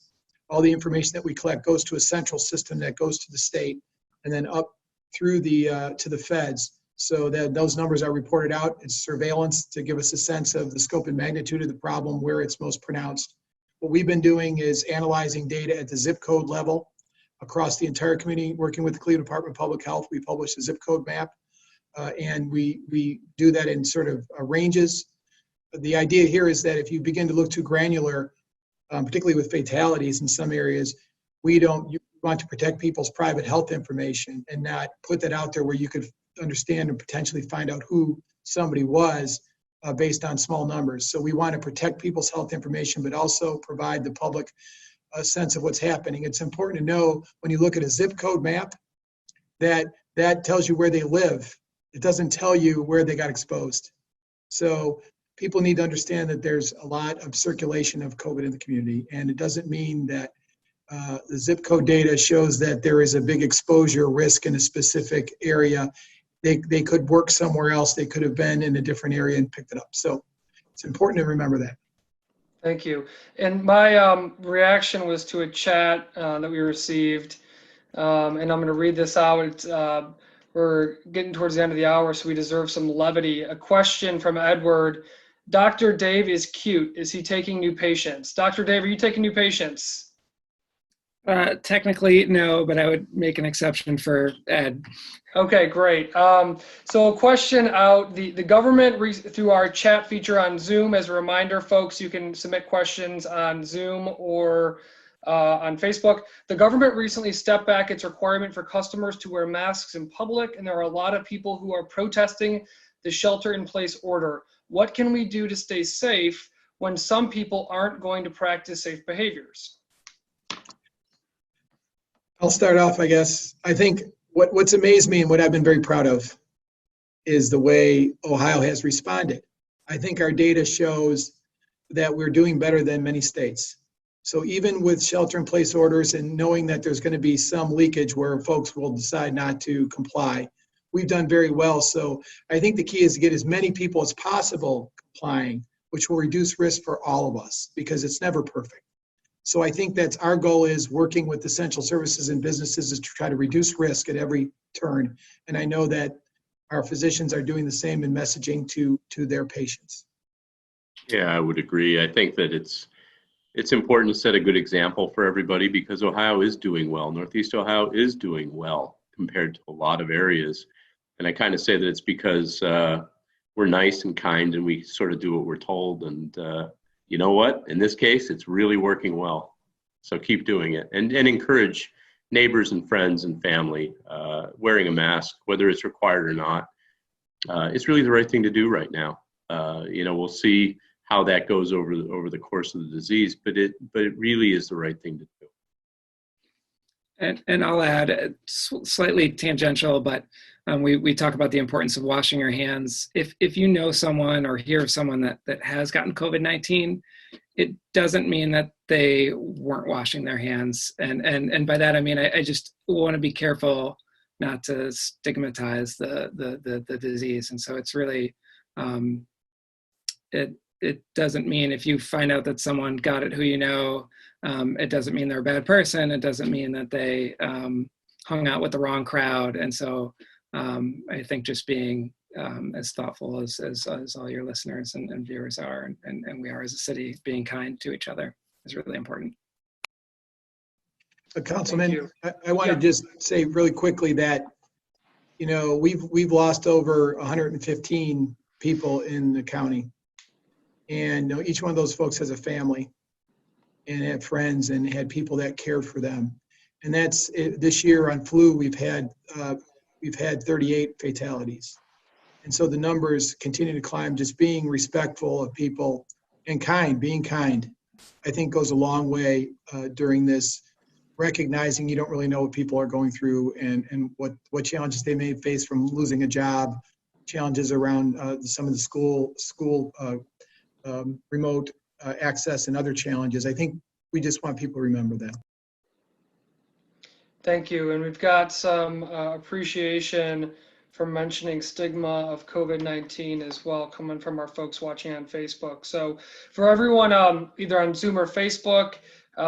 all the information that we collect goes to a central system that goes to the state and then up through the to the feds. So that those numbers are reported out. It's surveillance to give us a sense of the scope and magnitude of the problem, where it's most pronounced. What we've been doing is analyzing data at the zip code level across the entire community, working with the Cleveland Department of Public Health. We publish a zip code map, and we do that in sort of ranges. The idea here is that if you begin to look too granular, particularly with fatalities in some areas, you want to protect people's private health information and not put that out there where you could understand and potentially find out who somebody was based on small numbers. So we want to protect people's health information, but also provide the public a sense of what's happening. It's important to know when you look at a zip code map that tells you where they live. It doesn't tell you where they got exposed. So people need to understand that there's a lot of circulation of COVID in the community, and it doesn't mean that the zip code data shows that there is a big exposure risk in a specific area. They could work somewhere else. They could have been in a different area and picked it up. So it's important to remember that. Thank you. And my reaction was to a chat that we received, and I'm going to read this out. We're getting towards the end of the hour, so we deserve some levity. A question from Edward. Dr. Dave is cute. Is he taking new patients? Dr. Dave, are you taking new patients? Technically, no, but I would make an exception for Ed. Okay, great. So a question out, the government, through our chat feature on Zoom, as a reminder, folks, you can submit questions on Zoom or on Facebook. The government recently stepped back its requirement for customers to wear masks in public, and there are a lot of people who are protesting the shelter-in-place order. What can we do to stay safe when some people aren't going to practice safe behaviors? I'll start off, I guess. I think what's amazed me and what I've been very proud of is the way Ohio has responded. I think our data shows that we're doing better than many states. So even with shelter-in-place orders and knowing that there's going to be some leakage where folks will decide not to comply, we've done very well. So I think the key is to get as many people as possible complying, which will reduce risk for all of us because it's never perfect. So I think that's our goal, is working with essential services and businesses is to try to reduce risk at every turn. And I know that our physicians are doing the same in messaging to their patients. Yeah, I would agree. I think that it's important to set a good example for everybody because Ohio is doing well. Northeast Ohio is doing well compared to a lot of areas. And I kind of say that it's because we're nice and kind and we sort of do what we're told. And you know what? In this case, it's really working well. So keep doing it and encourage neighbors and friends and family wearing a mask, whether it's required or not. It's really the right thing to do right now. We'll see how that goes over the course of the disease, but it really is the right thing to do. And I'll add, slightly tangential, but we talk about the importance of washing your hands. If you know someone or hear of someone that has gotten COVID-19, it doesn't mean that they weren't washing their hands. And by that I mean I just want to be careful not to stigmatize the disease. And so it's really it doesn't mean if you find out that someone got it who you know, it doesn't mean they're a bad person. It doesn't mean that they hung out with the wrong crowd. And so I think just being as thoughtful as all your listeners and viewers are, and we are as a city, being kind to each other is really important. Councilman, I want to just say really quickly that, we've lost over 115 people in the county. And each one of those folks has a family and had friends and had people that cared for them. And that's this year on flu, we've had 38 fatalities. And so the numbers continue to climb. Just being respectful of people and being kind, I think goes a long way during this recognizing you don't really know what people are going through and what challenges they may face from losing a job, challenges around some of the school remote access and other challenges. I think we just want people to remember that. Thank you. And we've got some appreciation for mentioning stigma of COVID-19 as well, coming from our folks watching on Facebook. So for everyone either on Zoom or Facebook,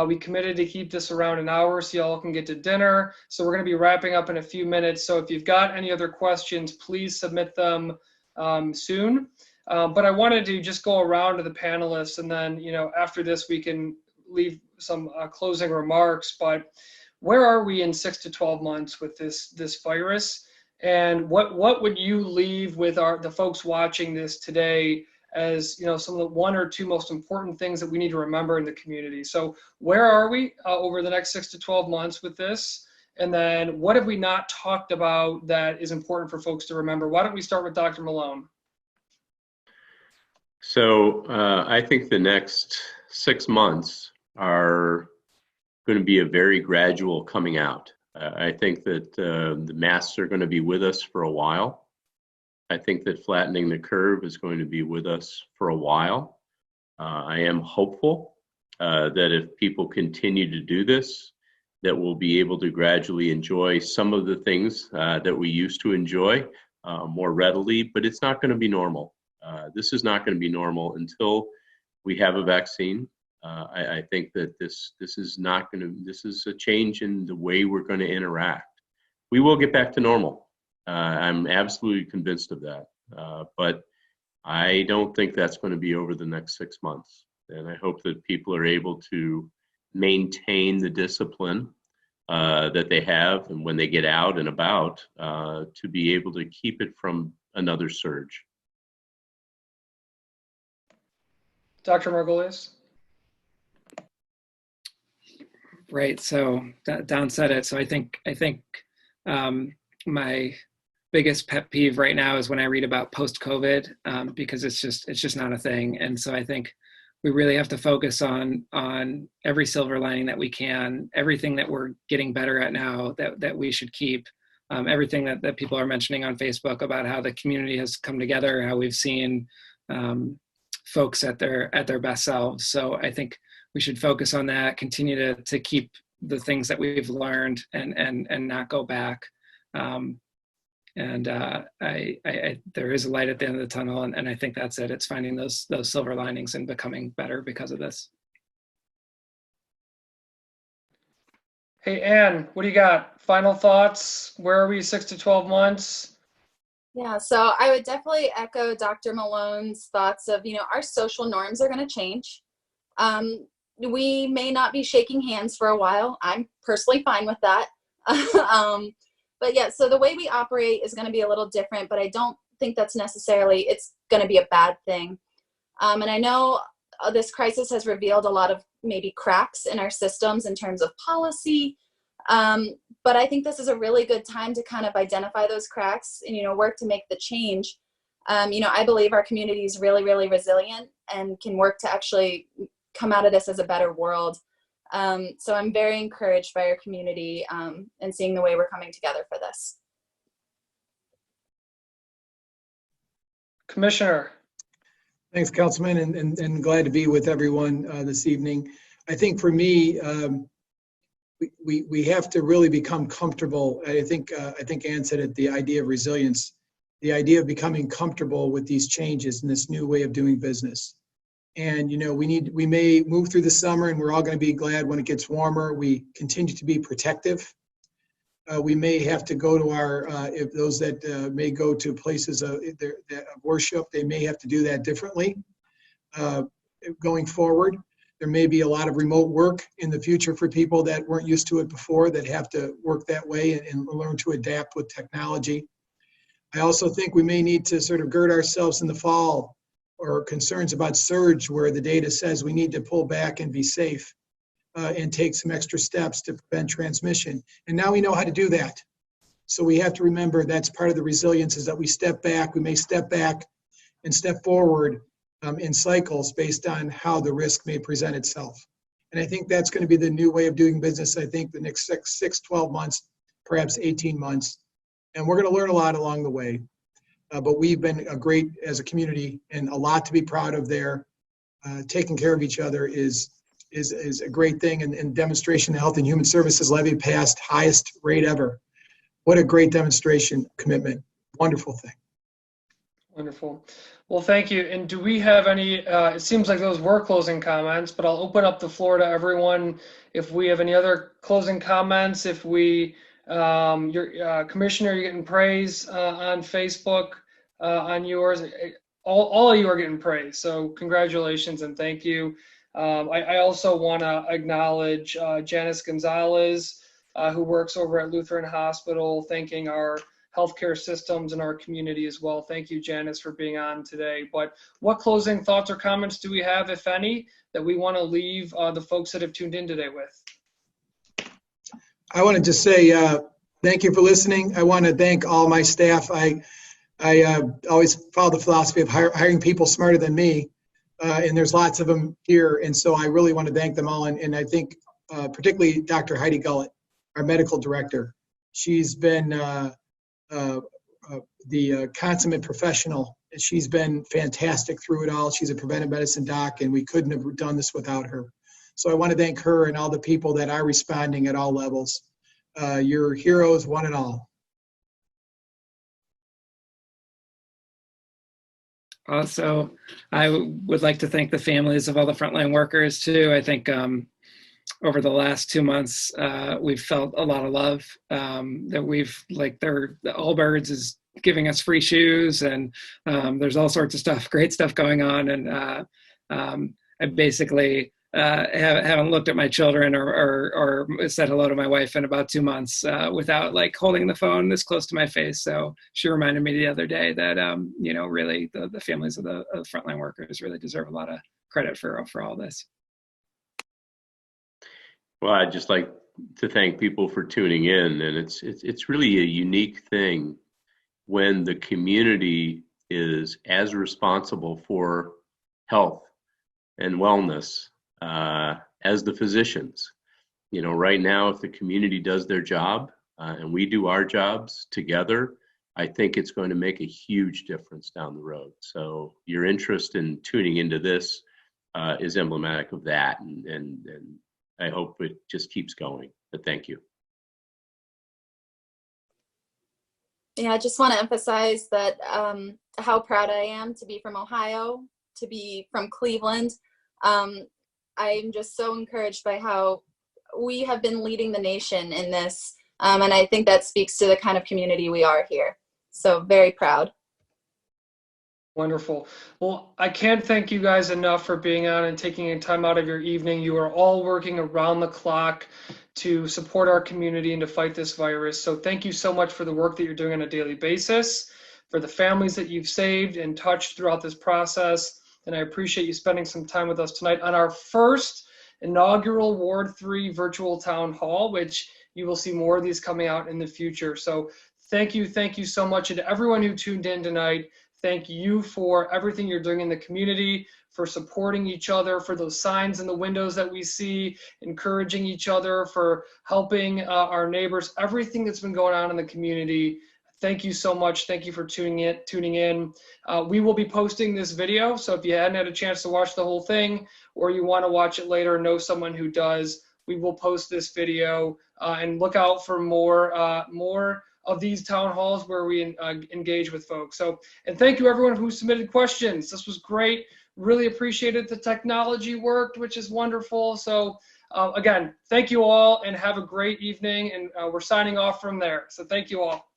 we committed to keep this around an hour so y'all can get to dinner. So we're going to be wrapping up in a few minutes. So if you've got any other questions, please submit them soon. But I wanted to just go around to the panelists, and then, after this, we can leave some closing remarks. But where are we in 6 to 12 months with this virus? And what would you leave with the folks watching this today as some of the one or two most important things that we need to remember in the community? So where are we over the next 6 to 12 months with this? And then what have we not talked about that is important for folks to remember? Why don't we start with Dr. Malone? So I think the next 6 months are going to be a very gradual coming out. I think that the masks are going to be with us for a while. I think that flattening the curve is going to be with us for a while. I am hopeful that if people continue to do this, that we'll be able to gradually enjoy some of the things that we used to enjoy more readily, but it's not going to be normal. This is not going to be normal until we have a vaccine. I think that this is a change in the way we're going to interact. We will get back to normal. I'm absolutely convinced of that. But I don't think that's going to be over the next 6 months. And I hope that people are able to maintain the discipline that they have, and when they get out and about, to be able to keep it from another surge. Dr. Margolius? Right. So Don said it. So I think my biggest pet peeve right now is when I read about post-COVID, because it's just not a thing. And so I think we really have to focus on every silver lining that we can, everything that we're getting better at now that we should keep, everything that people are mentioning on Facebook about how the community has come together, how we've seen folks at their best selves. So I think we should focus on that, continue to keep the things that we've learned and not go back. There is a light at the end of the tunnel, and I think that's it. It's finding those silver linings and becoming better because of this. Hey, Ann, what do you got? Final thoughts? Where are we 6 to 12 months? Yeah, so I would definitely echo Dr. Malone's thoughts of, our social norms are going to change. We may not be shaking hands for a while. I'm personally fine with that. But yeah, so the way we operate is going to be a little different, but I don't think that's necessarily, it's going to be a bad thing. And I know this crisis has revealed a lot of maybe cracks in our systems in terms of policy. But I think this is a really good time to kind of identify those cracks and, work to make the change. I believe our community is really, really resilient and can work to actually come out of this as a better world. So I'm very encouraged by our community and seeing the way we're coming together for this. Commissioner. Thanks, Councilman, and glad to be with everyone this evening. I think for me, we have to really become comfortable. I think Ann said it, the idea of resilience, the idea of becoming comfortable with these changes and this new way of doing business. And we may move through the summer, and we're all going to be glad when it gets warmer. We continue to be protective. We may have to go to if those that may go to places of worship, they may have to do that differently going forward. There may be a lot of remote work in the future for people that weren't used to it before, that have to work that way and learn to adapt with technology. I also think we may need to sort of gird ourselves in the fall, or concerns about surge where the data says we need to pull back and be safe and take some extra steps to prevent transmission. And now we know how to do that. So we have to remember that's part of the resilience, is that we step back. We may step back and step forward in cycles based on how the risk may present itself. And I think that's going to be the new way of doing business, I think, the next 12 months, perhaps 18 months. And we're going to learn a lot along the way. But we've been a great as a community and a lot to be proud of there. Taking care of each other is a great thing. And demonstration, the Health and Human Services levy passed highest rate ever. What a great demonstration commitment. Wonderful thing. Wonderful. Well, thank you. And do we have any, it seems like those were closing comments, but I'll open up the floor to everyone. If we have any other closing comments, if we, your Commissioner, you're getting praise on Facebook, on yours. All of you are getting praise. So congratulations and thank you. I also want to acknowledge Janice Gonzalez, who works over at Lutheran Hospital, thanking our healthcare systems and our community as well. Thank you, Janice, for being on today. But what closing thoughts or comments do we have, if any, that we want to leave the folks that have tuned in today with? I want to just say thank you for listening. I want to thank all my staff. I always follow the philosophy of hiring people smarter than me, and there's lots of them here. And so I really want to thank them all. And I think particularly Dr. Heidi Gullett, our medical director. She's been the consummate professional. She's been fantastic through it all. She's a preventive medicine doc, and we couldn't have done this without her. So I want to thank her and all the people that are responding at all levels. You're heroes, one and all. Also, I would like to thank the families of all the frontline workers too. I think over the last 2 months, we've felt a lot of love. That we've the Allbirds is giving us free shoes, and there's all sorts of stuff, great stuff going on. And I basically haven't looked at my children or said hello to my wife in about 2 months without holding the phone this close to my face. So she reminded me the other day that really the families of the frontline workers really deserve a lot of credit for all this. Well, I'd just like to thank people for tuning in, and it's really a unique thing when the community is as responsible for health and wellness as the physicians. Right now, if the community does their job and we do our jobs together, I think it's going to make a huge difference down the road. So your interest in tuning into this is emblematic of that, and I hope it just keeps going. But thank you. Yeah, I just want to emphasize that how proud I am to be from Ohio, to be from Cleveland. I'm just so encouraged by how we have been leading the nation in this. And I think that speaks to the kind of community we are here. So very proud. Wonderful. Well, I can't thank you guys enough for being on and taking time out of your evening. You are all working around the clock to support our community and to fight this virus. So thank you so much for the work that you're doing on a daily basis, for the families that you've saved and touched throughout this process. And I appreciate you spending some time with us tonight on our first inaugural Ward 3 virtual town hall, which you will see more of these coming out in the future. So thank you so much. And to everyone who tuned in tonight, thank you for everything you're doing in the community, for supporting each other, for those signs in the windows that we see, encouraging each other, for helping our neighbors, everything that's been going on in the community. Thank you so much. Thank you for tuning in. We will be posting this video, so if you hadn't had a chance to watch the whole thing, or you want to watch it later and know someone who does, we will post this video, and look out for more of these town halls where we engage with folks. So, and thank you everyone who submitted questions. This was great. Really appreciated the technology worked, which is wonderful. So again, thank you all and have a great evening. And we're signing off from there. So thank you all.